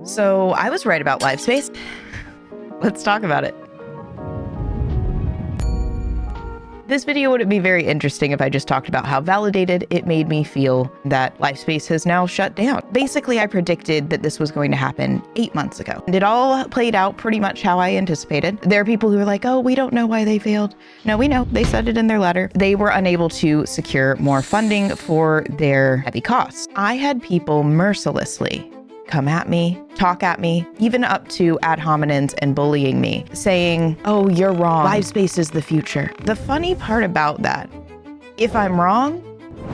So I was right about Lifespace. Let's talk about it. This video wouldn't be very interesting if I just talked about how validated it made me feel that Lifespace has now shut down. Basically, I predicted that this was going to happen 8 months ago. And it all played out pretty much how I anticipated. There are people who are like, oh, we don't know why they failed. No, we know. They said it in their letter. They were unable to secure more funding for their heavy costs. I had people mercilessly come at me, talk at me, even up to ad hominems and bullying me, saying, oh, you're wrong. Livespace is the future. The funny part about that, if I'm wrong,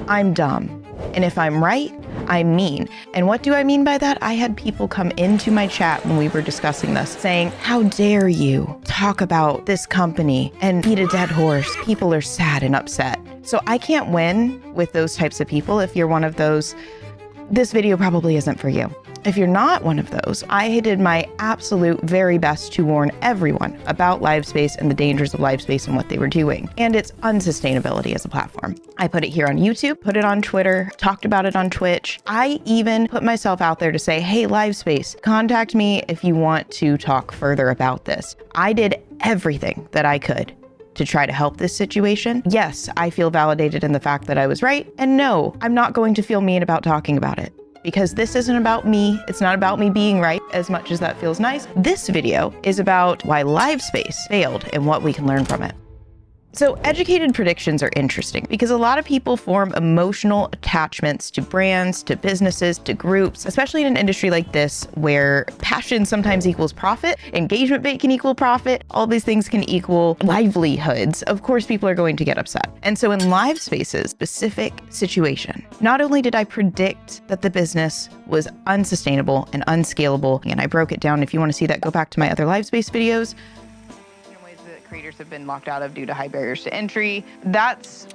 I'm dumb. And if I'm right, I'm mean. And what do I mean by that? I had people come into my chat when we were discussing this saying, how dare you talk about this company and beat a dead horse? People are sad and upset. So I can't win with those types of people. If you're one of those, this video probably isn't for you. If you're not one of those, I did my absolute very best to warn everyone about Livespace and the dangers of Livespace and what they were doing and its unsustainability as a platform. I put it here on YouTube, put it on Twitter, talked about it on Twitch. I even put myself out there to say, hey, Livespace, contact me if you want to talk further about this. I did everything that I could to try to help this situation. Yes, I feel validated in the fact that I was right. And no, I'm not going to feel mean about talking about it. Because this isn't about me. It's not about me being right, as much as that feels nice. This video is about why Livespace failed and what we can learn from it. So educated predictions are interesting because a lot of people form emotional attachments to brands, to businesses, to groups, especially in an industry like this where passion sometimes equals profit, engagement bait can equal profit, all these things can equal livelihoods. Of course, people are going to get upset. And so in Livespace's specific situation, not only did I predict that the business was unsustainable and unscalable, and I broke it down. If you want to see that, go back to my other Livespace videos. Creators have been locked out of due to high barriers to entry. That's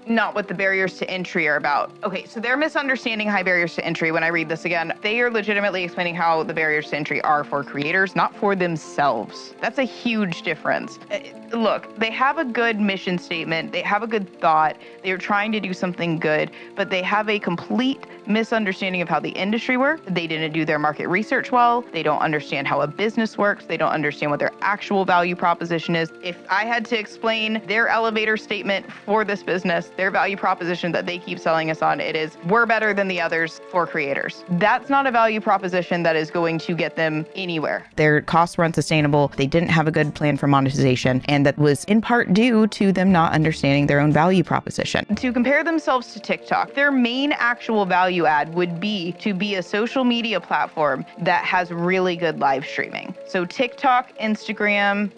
not what the barriers to entry are about. Okay, so they're misunderstanding high barriers to entry when I read this again. They are legitimately explaining how the barriers to entry are for creators, not for themselves. That's a huge difference. Look, they have a good mission statement. They have a good thought. They're trying to do something good, but they have a complete misunderstanding of how the industry works. They didn't do their market research well. They don't understand how a business works. They don't understand what their actual value proposition is. If I had to explain their elevator statement for this business, their value proposition that they keep selling us on, it is, we're better than the others for creators. That's not a value proposition that is going to get them anywhere. Their costs were unsustainable. They didn't have a good plan for monetization, and that was in part due to them not understanding their own value proposition. To compare themselves to TikTok, their main actual value add would be to be a social media platform that has really good live streaming. So TikTok, Instagram,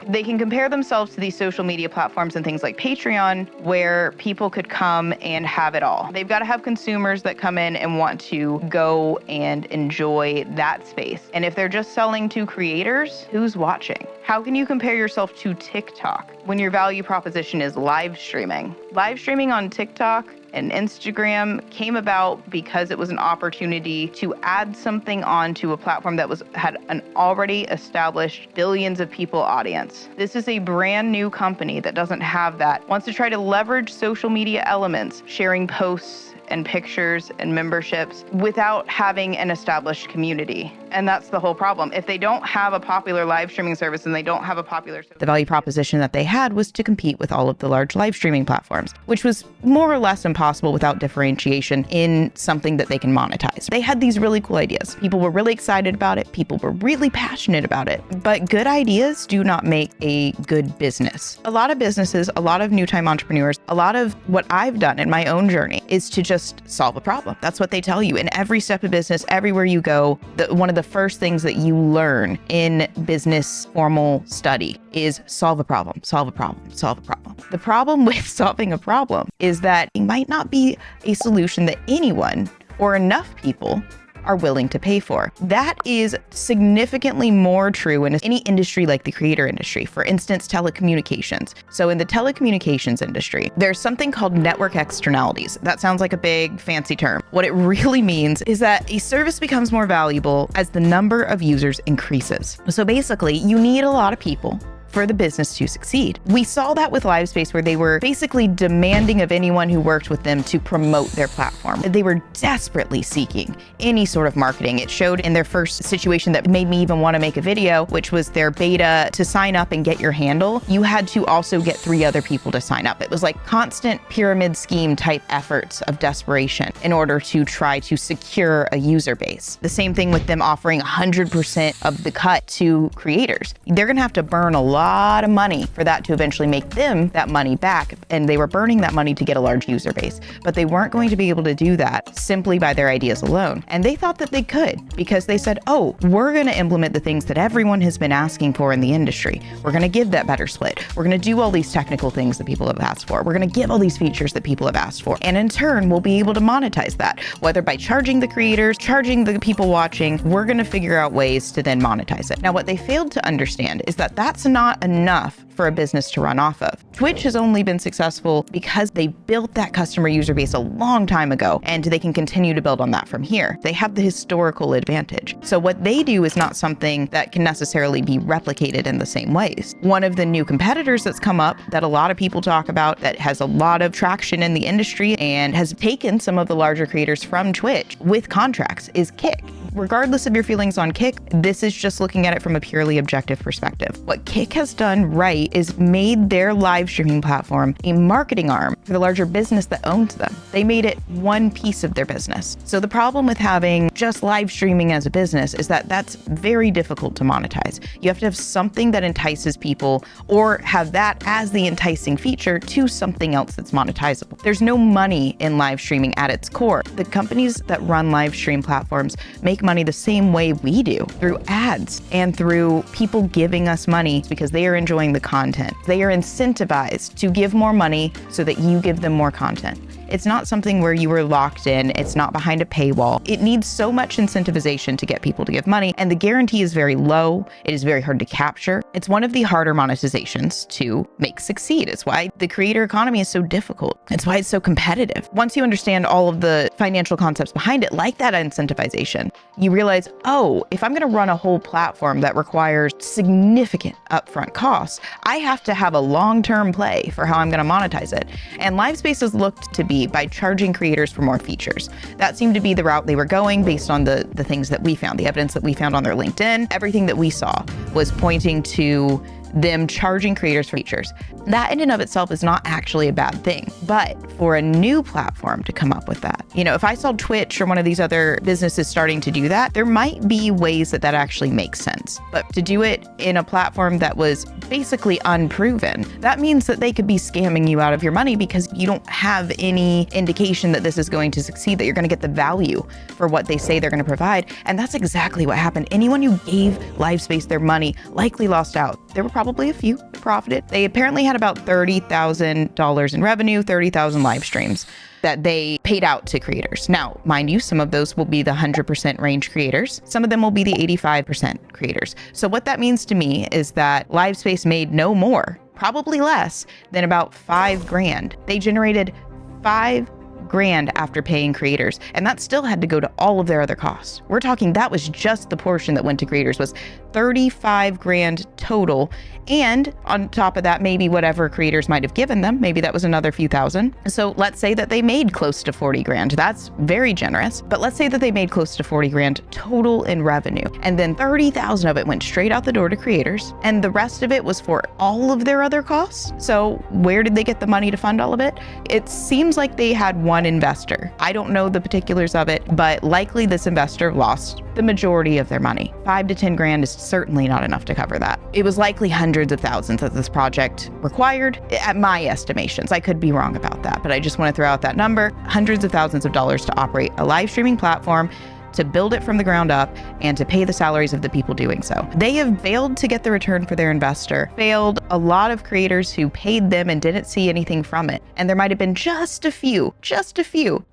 they can compare themselves to these social media platforms and things like Patreon, where people could come and have it all. They've got to have consumers that come in and want to go and enjoy that space. And if they're just selling to creators, who's watching? How can you compare yourself to TikTok when your value proposition is live streaming? Live streaming on TikTok and Instagram came about because it was an opportunity to add something onto a platform that had an already established billions of people audience. This is a brand new company that doesn't have that, wants to try to leverage social media elements, sharing posts and pictures and memberships without having an established community. And that's the whole problem. If they don't have a popular live streaming service and they don't have a popular... The value proposition that they had was to compete with all of the large live streaming platforms, which was more or less impossible without differentiation in something that they can monetize. They had these really cool ideas. People were really excited about it. People were really passionate about it. But good ideas do not make a good business. A lot of businesses, a lot of new time entrepreneurs, a lot of what I've done in my own journey is to just solve a problem. That's what they tell you. In every step of business, everywhere you go, one of the first things that you learn in business formal study is solve a problem, solve a problem, solve a problem. The problem with solving a problem is that it might not be a solution that anyone or enough people are willing to pay for. That is significantly more true in any industry like the creator industry, for instance, telecommunications. So in the telecommunications industry, there's something called network externalities. That sounds like a big fancy term. What it really means is that a service becomes more valuable as the number of users increases. So basically, you need a lot of people for the business to succeed. We saw that with LiveSpace, where they were basically demanding of anyone who worked with them to promote their platform. They were desperately seeking any sort of marketing. It showed in their first situation that made me even want to make a video, which was their beta. To sign up and get your handle, you had to also get 3 other people to sign up. It was like constant pyramid scheme type efforts of desperation in order to try to secure a user base. The same thing with them offering 100% of the cut to creators. They're going to have to burn a lot of money for that to eventually make them that money back. And they were burning that money to get a large user base, but they weren't going to be able to do that simply by their ideas alone. And they thought that they could, because they said, oh, we're going to implement the things that everyone has been asking for in the industry. We're going to give that better split. We're going to do all these technical things that people have asked for. We're going to give all these features that people have asked for. And in turn, we'll be able to monetize that, whether by charging the creators, charging the people watching. We're going to figure out ways to then monetize it. Now, what they failed to understand is that that's not enough for a business to run off of. Twitch has only been successful because they built that customer user base a long time ago, and they can continue to build on that from here. They have the historical advantage. So what they do is not something that can necessarily be replicated in the same ways. One of the new competitors that's come up that a lot of people talk about, that has a lot of traction in the industry and has taken some of the larger creators from Twitch with contracts, is Kick. Regardless of your feelings on Kick, this is just looking at it from a purely objective perspective. What Kick has done right is made their live streaming platform a marketing arm for the larger business that owns them. They made it one piece of their business. So the problem with having just live streaming as a business is that that's very difficult to monetize. You have to have something that entices people, or have that as the enticing feature to something else that's monetizable. There's no money in live streaming at its core. The companies that run live stream platforms make money the same way we do, through ads and through people giving us money because they are enjoying the content. They are incentivized to give more money so that you give them more content. It's not something where you are locked in. It's not behind a paywall. It needs so much incentivization to get people to give money, and the guarantee is very low. It is very hard to capture. It's one of the harder monetizations to make succeed. It's why the creator economy is so difficult. It's why it's so competitive. Once you understand all of the financial concepts behind it, like that incentivization, you realize, oh, if I'm going to run a whole platform that requires significant upfront costs, I have to have a long-term play for how I'm going to monetize it. And LiveSpace has looked to be by charging creators for more features. That seemed to be the route they were going based on the things that we found, the evidence that we found on their LinkedIn. Everything that we saw was pointing to them charging creators for features. That in and of itself is not actually a bad thing, but for a new platform to come up with that, if I saw Twitch or one of these other businesses starting to do that, there might be ways that that actually makes sense. But to do it in a platform that was basically unproven, that means that they could be scamming you out of your money because you don't have any indication that this is going to succeed, that you're going to get the value for what they say they're going to provide. And that's exactly what happened. Anyone who gave LiveSpace their money likely lost out. There were probably a few that profited. They apparently had about $30,000 in revenue, 30,000 live streams that they paid out to creators. Now, mind you, some of those will be the 100% range creators. Some of them will be the 85% creators. So what that means to me is that LiveSpace made no more, probably less, than about $5,000. They generated $5,000 after paying creators, and that still had to go to all of their other costs. We're talking that was just the portion that went to creators, was $35,000 total. And on top of that, maybe whatever creators might have given them, maybe that was another few thousand. So let's say that they made close to $40,000. That's very generous, but let's say that they made close to $40,000 total in revenue. And then 30,000 of it went straight out the door to creators. And the rest of it was for all of their other costs. So where did they get the money to fund all of it? It seems like they had one investor. I don't know the particulars of it, but likely this investor lost the majority of their money. $5,000 to $10,000 is certainly not enough to cover that. It was likely hundreds of thousands that this project required, at my estimations. I could be wrong about that, but I just want to throw out that number. Hundreds of thousands of dollars to operate a live streaming platform, to build it from the ground up, and to pay the salaries of the people doing so. They have failed to get the return for their investor, failed a lot of creators who paid them and didn't see anything from it. And there might have been just a few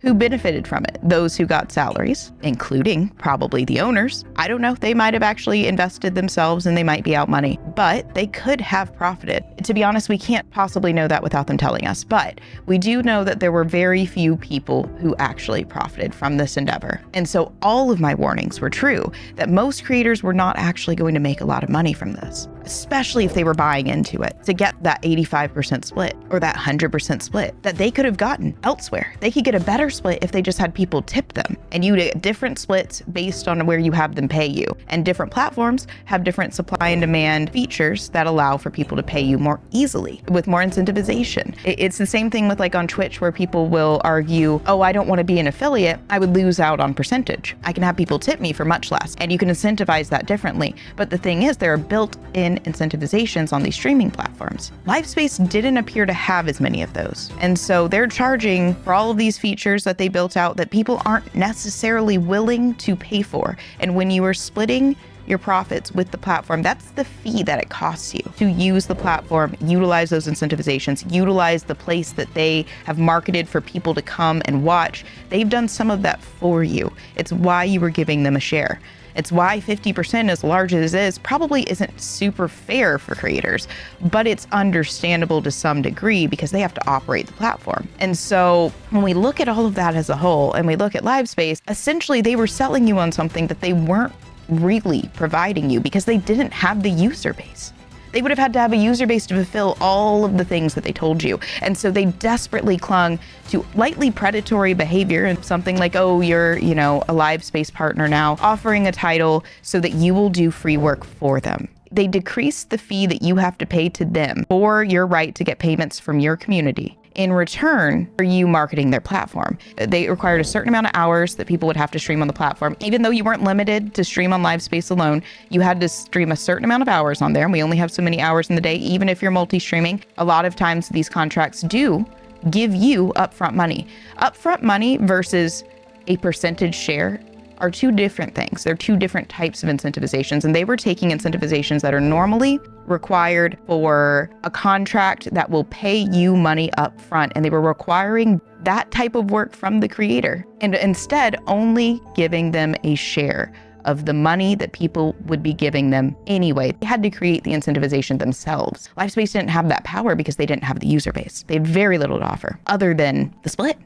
who benefited from it. Those who got salaries, including probably the owners. I don't know, they might have actually invested themselves and they might be out money, but they could have profited. To be honest, we can't possibly know that without them telling us, but we do know that there were very few people who actually profited from this endeavor. And so all of my warnings were true, that most creators were not actually going to make a lot of money from this. especially if they were buying into it, to get that 85% split or that 100% split that they could have gotten elsewhere. They could get a better split if they just had people tip them, and you get different splits based on where you have them pay you. And different platforms have different supply and demand features that allow for people to pay you more easily with more incentivization. It's the same thing with like on Twitch, where people will argue, oh, I don't want to be an affiliate. I would lose out on percentage. I can have people tip me for much less, and you can incentivize that differently. But the thing is, there are built-in incentivizations on these streaming platforms. Lifespace didn't appear to have as many of those. And so they're charging for all of these features that they built out that people aren't necessarily willing to pay for. And when you are splitting your profits with the platform, that's the fee that it costs you to use the platform, utilize those incentivizations, utilize the place that they have marketed for people to come and watch. They've done some of that for you. It's why you were giving them a share. It's why 50%, as large as it is, probably isn't super fair for creators, but it's understandable to some degree because they have to operate the platform. And so when we look at all of that as a whole and we look at LiveSpace, essentially they were selling you on something that they weren't really providing you because they didn't have the user base. They would have had to have a user base to fulfill all of the things that they told you. And so they desperately clung to lightly predatory behavior and something like, oh, you're, a LiveSpace partner now, offering a title so that you will do free work for them. They decreased the fee that you have to pay to them for your right to get payments from your community in return for you marketing their platform. They required a certain amount of hours that people would have to stream on the platform. Even though you weren't limited to stream on LiveSpace alone, you had to stream a certain amount of hours on there, and we only have so many hours in the day, even if you're multi-streaming. A lot of times these contracts do give you upfront money. Upfront money versus a percentage share are two different things. They're two different types of incentivizations, and they were taking incentivizations that are normally required for a contract that will pay you money up front, and they were requiring that type of work from the creator, and instead only giving them a share of the money that people would be giving them anyway. They had to create the incentivization themselves. Lifespace didn't have that power because they didn't have the user base. They had very little to offer other than the split.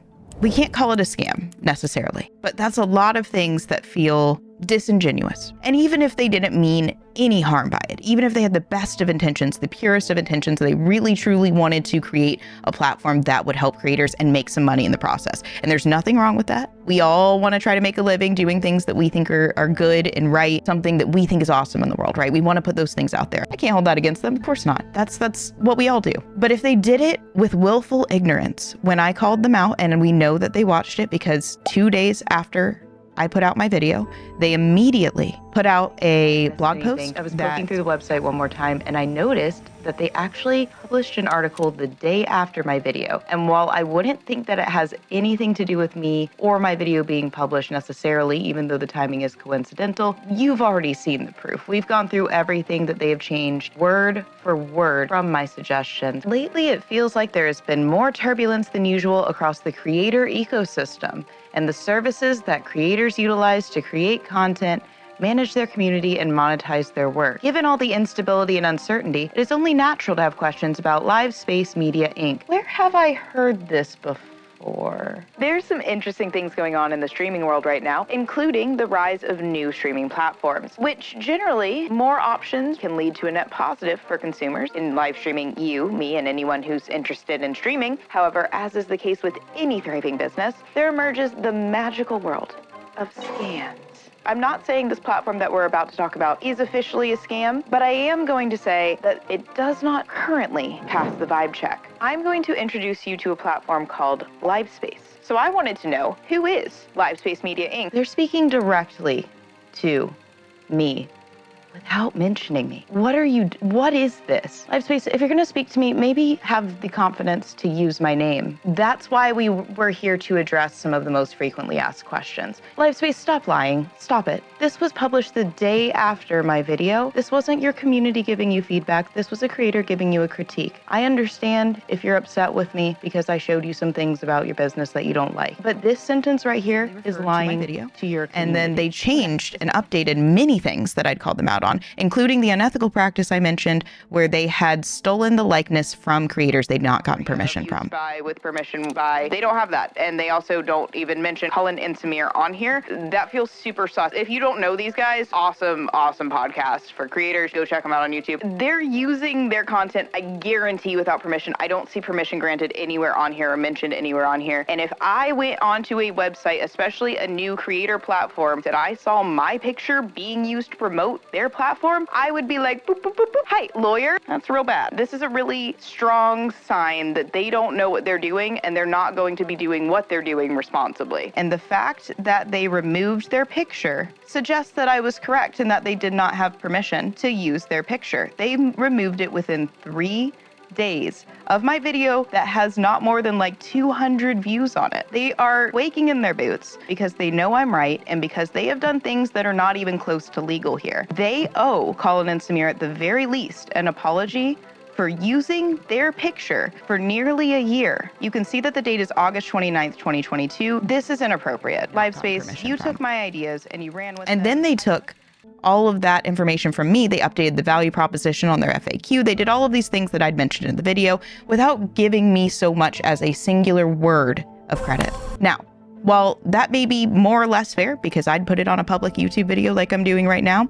We can't call it a scam necessarily, but that's a lot of things that feel disingenuous. And even if they didn't mean any harm by it, even if they had the best of intentions, the purest of intentions, they really truly wanted to create a platform that would help creators and make some money in the process. And there's nothing wrong with that. We all want to try to make a living doing things that we think are good and right, something that we think is awesome in the world, right? We want to put those things out there. I can't hold that against them. Of course not. That's what we all do. But if they did it with willful ignorance, when I called them out, and we know that they watched it because 2 days after I put out my video, they immediately put out a blog post. I was looking through the website one more time, and I noticed that they actually published an article the day after my video. And while I wouldn't think that it has anything to do with me or my video being published necessarily, even though the timing is coincidental, you've already seen the proof. We've gone through everything that they have changed word for word from my suggestions. Lately, it feels like there has been more turbulence than usual across the creator ecosystem and the services that creators utilize to create content, manage their community, and monetize their work. Given all the instability and uncertainty, it is only natural to have questions about LiveSpace Media Inc. Where have I heard this before? There's some interesting things going on in the streaming world right now, including the rise of new streaming platforms, which generally more options can lead to a net positive for consumers in live streaming, you, me, and anyone who's interested in streaming. However, as is the case with any thriving business, there emerges the magical world of scams. I'm not saying this platform that we're about to talk about is officially a scam, but I am going to say that it does not currently pass the vibe check. I'm going to introduce you to a platform called LiveSpace. So I wanted to know, who is LiveSpace Media Inc.? They're speaking directly to me without mentioning me. What is this? LiveSpace, if you're gonna speak to me, maybe have the confidence to use my name. That's why we're here to address some of the most frequently asked questions. LiveSpace, stop lying. Stop it. This was published the day after my video. This wasn't your community giving you feedback. This was a creator giving you a critique. I understand if you're upset with me because I showed you some things about your business that you don't like. But this sentence right here is lying to your community. And then they changed and updated many things that I'd called them out on, including the unethical practice I mentioned where they had stolen the likeness from creators they'd not gotten permission from. With permission by, they don't have that. And they also don't even mention Cullen and Samir on here. That feels super sus. If you don't know these guys, awesome podcast for creators. Go check them out on YouTube. They're using their content, I guarantee, without permission. I don't see permission granted anywhere on here or mentioned anywhere on here. And if I went onto a website, especially a new creator platform, that I saw my picture being used to promote their platform, I would be like, boop, boop, boop, boop. Hi, lawyer. That's real bad. This is a really strong sign that they don't know what they're doing and they're not going to be doing what they're doing responsibly. And the fact that they removed their picture suggests that I was correct and that they did not have permission to use their picture. They removed it within 3 days of my video that has not more than like 200 views on it. They are quaking in their boots because they know I'm right and because they have done things that are not even close to legal here. They owe Colin and Samir at the very least an apology for using their picture for nearly a year. You can see that the date is August 29th, 2022. This is inappropriate. Livespace, you took my ideas and you ran with them. And then they took all of that information from me. They updated the value proposition on their FAQ. They did all of these things that I'd mentioned in the video without giving me so much as a singular word of credit. Now, while that may be more or less fair because I'd put it on a public YouTube video like I'm doing right now,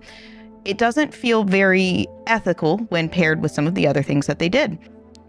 it doesn't feel very ethical when paired with some of the other things that they did.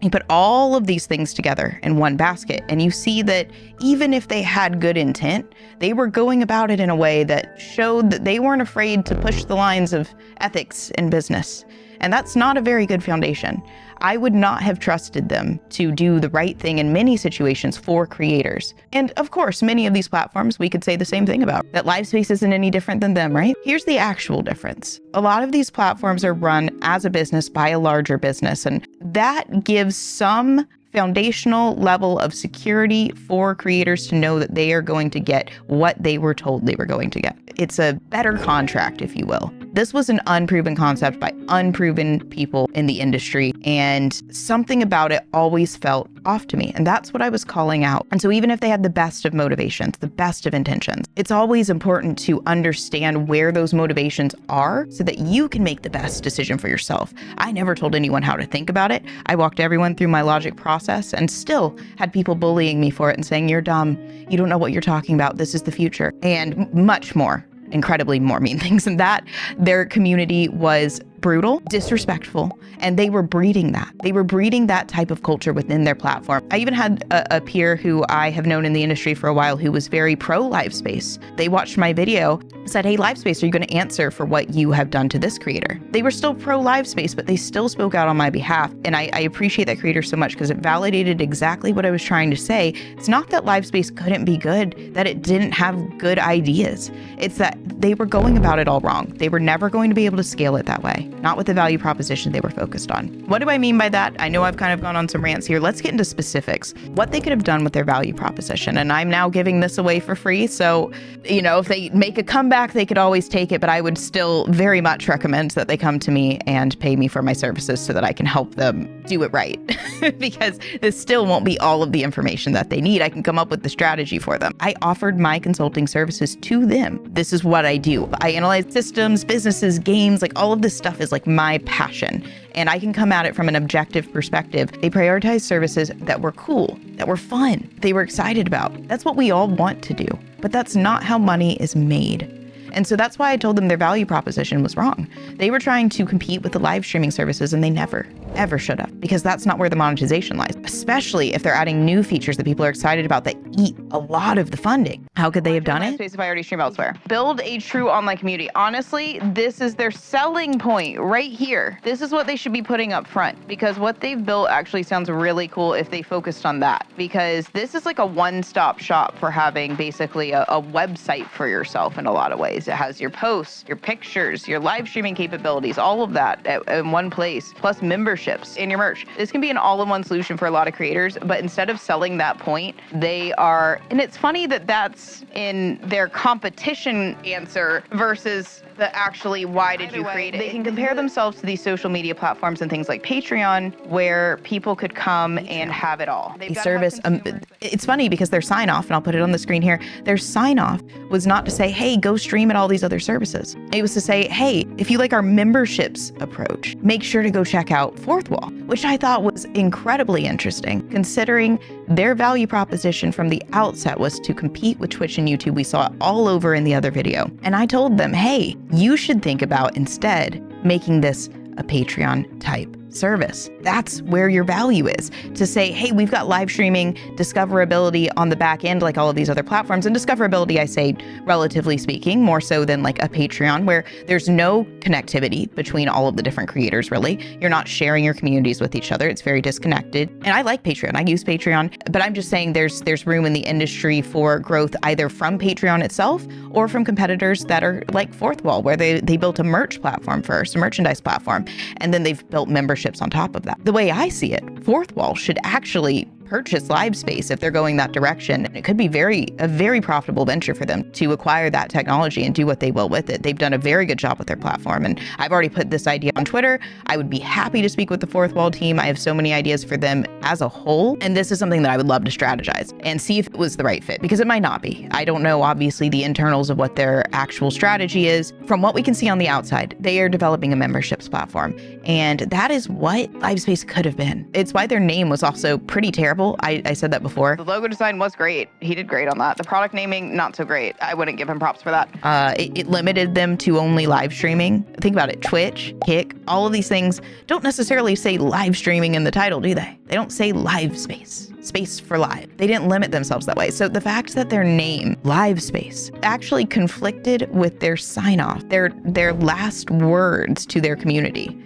You put all of these things together in one basket, and you see that even if they had good intent, they were going about it in a way that showed that they weren't afraid to push the lines of ethics in business. And that's not a very good foundation. I would not have trusted them to do the right thing in many situations for creators. And of course, many of these platforms we could say the same thing about, that Lifespace isn't any different than them, right? Here's the actual difference. A lot of these platforms are run as a business by a larger business, and that gives some foundational level of security for creators to know that they are going to get what they were told they were going to get. It's a better contract, if you will. This was an unproven concept by unproven people in the industry, and something about it always felt off to me, and that's what I was calling out. And so even if they had the best of motivations, the best of intentions, it's always important to understand where those motivations are so that you can make the best decision for yourself. I never told anyone how to think about it. I walked everyone through my logic process and still had people bullying me for it and saying, "You're dumb. You don't know what you're talking about. This is the future," and much more. Incredibly more mean things than that. Their community was brutal, disrespectful, and they were breeding that. They were breeding that type of culture within their platform. I even had a peer who I have known in the industry for a while who was very pro Lifespace. They watched my video and said, "Hey, Lifespace, are you going to answer for what you have done to this creator?" They were still pro Lifespace, but they still spoke out on my behalf. And I appreciate that creator so much because it validated exactly what I was trying to say. It's not that Lifespace couldn't be good, that it didn't have good ideas. It's that they were going about it all wrong. They were never going to be able to scale it that way. Not with the value proposition they were focused on. What do I mean by that? I know I've kind of gone on some rants here. Let's get into specifics. What they could have done with their value proposition. And I'm now giving this away for free. So, you know, if they make a comeback, they could always take it, but I would still very much recommend that they come to me and pay me for my services so that I can help them do it right. Because this still won't be all of the information that they need. I can come up with the strategy for them. I offered my consulting services to them. This is what I do. I analyze systems, businesses, games, like all of this stuff is like my passion. And I can come at it from an objective perspective. They prioritized services that were cool, that were fun, they were excited about. That's what we all want to do. But that's not how money is made. And so that's why I told them their value proposition was wrong. They were trying to compete with the live streaming services and they never, ever should have, because that's not where the monetization lies, especially if they're adding new features that people are excited about that eat a lot of the funding. How could they have done it? If I already stream elsewhere. Build a true online community. Honestly, this is their selling point right here. This is what they should be putting up front, because what they've built actually sounds really cool if they focused on that, because this is like a one-stop shop for having basically a website for yourself in a lot of ways. It has your posts, your pictures, your live streaming capabilities, all of that in one place, plus memberships and your merch. This can be an all-in-one solution for a lot of creators, but instead of selling that point, they are, and it's funny that that's in their competition answer versus the actually why did you create it. They can compare themselves to these social media platforms and things like Patreon, where people could come and have it all. A service, it's funny because their sign off, and I'll put it on the screen here, their sign off was not to say, hey, go stream at all these other services. It was to say, hey, if you like our memberships approach, make sure to go check out Fourth Wall, which I thought was incredibly interesting, considering their value proposition from the outset was to compete with Twitch and YouTube. We saw it all over in the other video. And I told them, hey, you should think about instead making this a Patreon type service. That's where your value is. To say, hey, we've got live streaming discoverability on the back end, like all of these other platforms. And discoverability, I say, relatively speaking, more so than like a Patreon, where there's no connectivity between all of the different creators, really. You're not sharing your communities with each other. It's very disconnected. And I like Patreon. I use Patreon, but I'm just saying there's room in the industry for growth, either from Patreon itself or from competitors that are like Fourth Wall, where they built a merch platform first, a merchandise platform, and then they've built memberships on top of that. The way I see it, Fourth Wall should actually purchase LiveSpace if they're going that direction. It could be a very profitable venture for them to acquire that technology and do what they will with it. They've done a very good job with their platform, and I've already put this idea on Twitter. I would be happy to speak with the Fourth Wall team. I have so many ideas for them as a whole, and this is something that I would love to strategize and see if it was the right fit, because it might not be. I don't know, obviously, the internals of what their actual strategy is. From what we can see on the outside, they are developing a memberships platform, and that is what LiveSpace could have been. It's why their name was also pretty terrible. I said that before. The logo design was great. He did great on that. The product naming, not so great. I wouldn't give him props for that. It limited them to only live streaming. Think about it. Twitch, Kick, all of these things don't necessarily say live streaming in the title, do they? They don't say LiveSpace, space for live. They didn't limit themselves that way. So the fact that their name, LiveSpace, actually conflicted with their sign off, their last words to their community,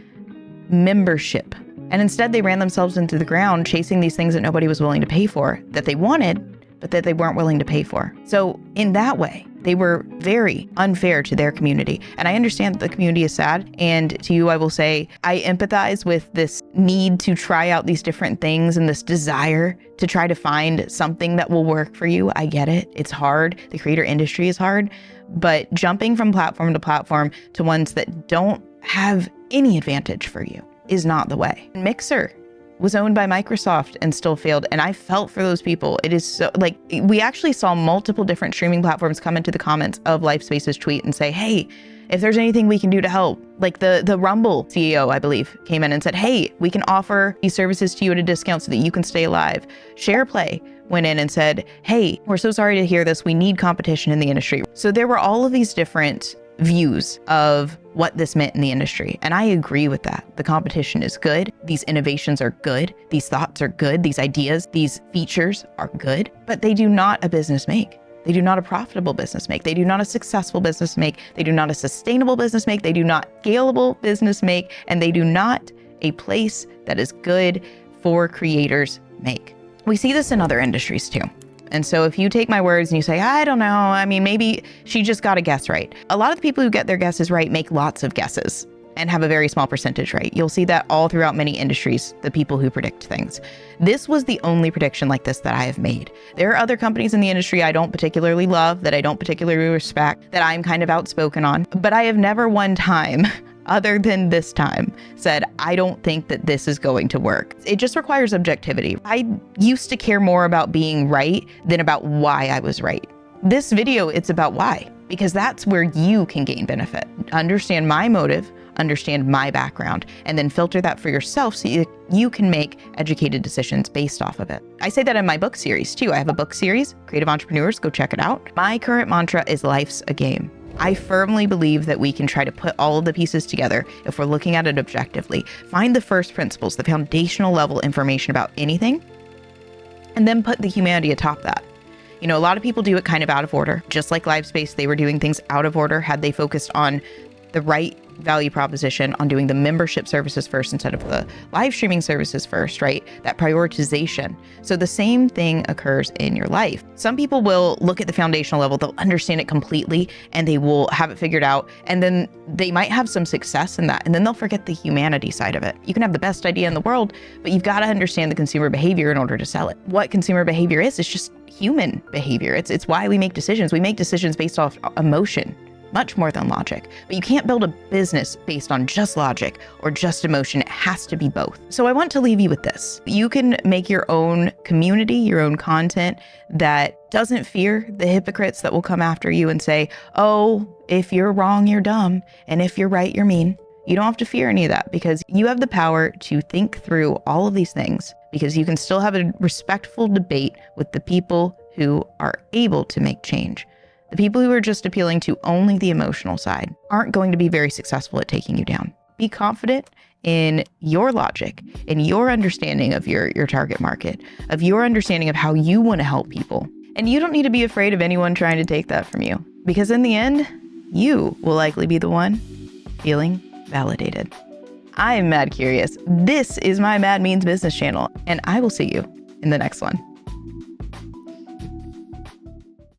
membership. And instead they ran themselves into the ground chasing these things that nobody was willing to pay for, that they wanted, but that they weren't willing to pay for. So in that way, they were very unfair to their community. And I understand that the community is sad. And to you, I will say, I empathize with this need to try out these different things and this desire to try to find something that will work for you. I get it. It's hard. The creator industry is hard. But jumping from platform to platform to ones that don't have any advantage for you is not the way. Mixer was owned by Microsoft and still failed. And I felt for those people. It is so, like, we actually saw multiple different streaming platforms come into the comments of LifeSpace's tweet and say, hey, if there's anything we can do to help. Like the Rumble CEO, I believe, came in and said, hey, we can offer these services to you at a discount so that you can stay alive. SharePlay went in and said, hey, we're so sorry to hear this. We need competition in the industry. So there were all of these different views of what this meant in the industry. And I agree with that. The competition is good. These innovations are good. These thoughts are good. These ideas, these features are good, but they do not a business make. They do not a profitable business make. They do not a successful business make. They do not a sustainable business make. They do not scalable business make. And they do not a place that is good for creators make. We see this in other industries too. And so if you take my words and you say, I don't know, I mean, maybe she just got a guess right. A lot of the people who get their guesses right make lots of guesses and have a very small percentage right. You'll see that all throughout many industries, the people who predict things. This was the only prediction like this that I have made. There are other companies in the industry I don't particularly love, that I don't particularly respect, that I'm kind of outspoken on, but I have never one time other than this time said, I don't think that this is going to work. It just requires objectivity. I used to care more about being right than about why I was right. This video, it's about why, because that's where you can gain benefit. Understand my motive, understand my background, and then filter that for yourself so you can make educated decisions based off of it. I say that in my book series too. I have a book series, Creative Entrepreneurs, go check it out. My current mantra is life's a game. I firmly believe that we can try to put all of the pieces together if we're looking at it objectively. Find the first principles, the foundational level information about anything, and then put the humanity atop that. You know, a lot of people do it kind of out of order. Just like LiveSpace, they were doing things out of order had they focused on the right value proposition, on doing the membership services first instead of the live streaming services first, right? That prioritization. So the same thing occurs in your life. Some people will look at the foundational level, they'll understand it completely, and they will have it figured out. And then they might have some success in that. And then they'll forget the humanity side of it. You can have the best idea in the world, but you've got to understand the consumer behavior in order to sell it. What consumer behavior is just human behavior. It's why we make decisions. We make decisions based off emotion. much more than logic. But you can't build a business based on just logic or just emotion. It has to be both. So I want to leave you with this. You can make your own community, your own content that doesn't fear the hypocrites that will come after you and say, oh, if you're wrong, you're dumb. And if you're right, you're mean. You don't have to fear any of that because you have the power to think through all of these things, because you can still have a respectful debate with the people who are able to make change. The people who are just appealing to only the emotional side aren't going to be very successful at taking you down. Be confident in your logic, in your understanding of your target market, of your understanding of how you want to help people. And you don't need to be afraid of anyone trying to take that from you, because in the end, you will likely be the one feeling validated. I'm MADkurious. This is my MADmeansbusiness channel, and I will see you in the next one.